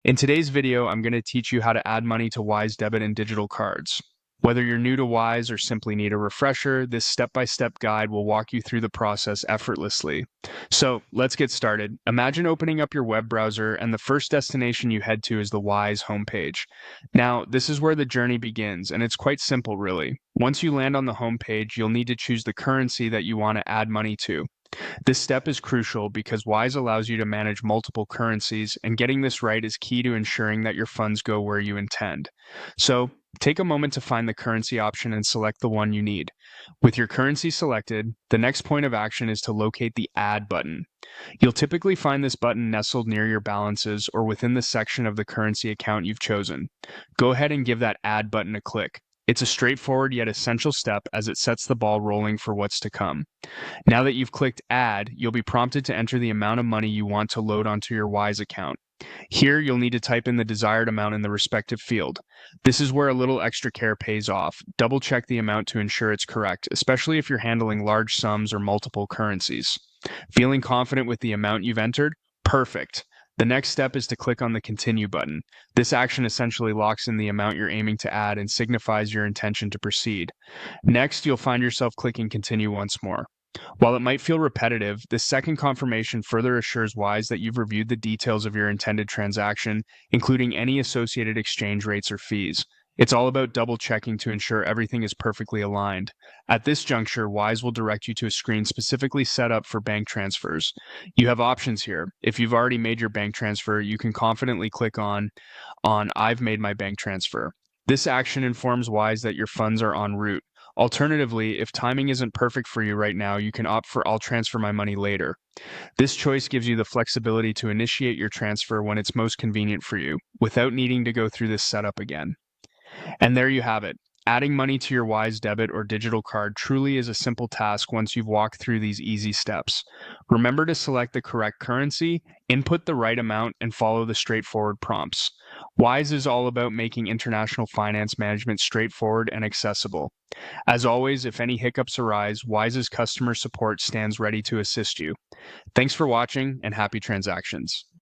In today's video, I'm going to teach you how to add money to Wise debit and digital cards. Whether you're new to Wise or simply need a refresher, this step-by-step guide will walk you through the process effortlessly. So let's get started. Imagine opening up your web browser and the first destination you head to is the Wise homepage. Now, this is where the journey begins, and it's quite simple really. Once you land on the homepage, you'll need to choose the currency that you want to add money to. This step is crucial because Wise allows you to manage multiple currencies, and getting this right is key to ensuring that your funds go where you intend. So, take a moment to find the currency option and select the one you need. With your currency selected, the next point of action is to locate the Add button. You'll typically find this button nestled near your balances or within the section of the currency account you've chosen. Go ahead and give that Add button a click. It's a straightforward yet essential step as it sets the ball rolling for what's to come. Now that you've clicked Add, you'll be prompted to enter the amount of money you want to load onto your Wise account. Here, you'll need to type in the desired amount in the respective field. This is where a little extra care pays off. Double check the amount to ensure it's correct, especially if you're handling large sums or multiple currencies. Feeling confident with the amount you've entered? Perfect. The next step is to click on the Continue button. This action essentially locks in the amount you're aiming to add and signifies your intention to proceed. Next, you'll find yourself clicking Continue once more. While it might feel repetitive, this second confirmation further assures Wise that you've reviewed the details of your intended transaction, including any associated exchange rates or fees. It's all about double checking to ensure everything is perfectly aligned. At this juncture, Wise will direct you to a screen specifically set up for bank transfers. You have options here. If you've already made your bank transfer, you can confidently click on I've made my bank transfer. This action informs Wise that your funds are en route. Alternatively, if timing isn't perfect for you right now, you can opt for I'll transfer my money later. This choice gives you the flexibility to initiate your transfer when it's most convenient for you, without needing to go through this setup again. And there you have it. Adding money to your Wise debit or digital card truly is a simple task once you've walked through these easy steps. Remember to select the correct currency, input the right amount, and follow the straightforward prompts. Wise is all about making international finance management straightforward and accessible. As always, if any hiccups arise, Wise's customer support stands ready to assist you. Thanks for watching and happy transactions.